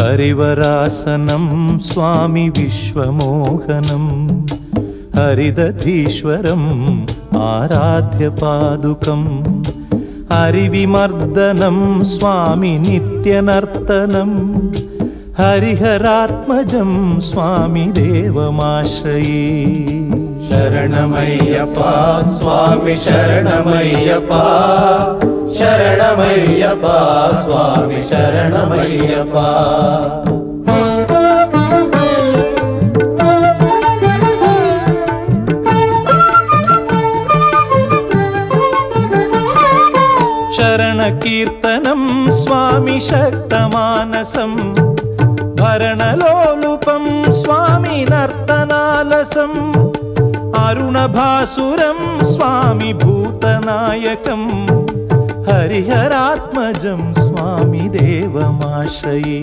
हरिवरासनं स्वामी विश्वमोहनं हरिदधीश्वरम् आराध्यपादुकम् हरिविमर्दनं स्वामी नित्यनर्तनं हरिहरात्मजं स्वामी देवमाश्रये। शरणमय्यप्पा स्वामी शरणमय्यप्पा शरणमय्यप्पा स्वामी शरणमय्यप्पा। शरणकीर्तनं स्वामी शक्तमानसं भरणलोलुपं स्वामी नर्तनालसम् अरुणभासुरं स्वामी भूतनायकं हरिहरात्मजं स्वामी देवमाश्रये।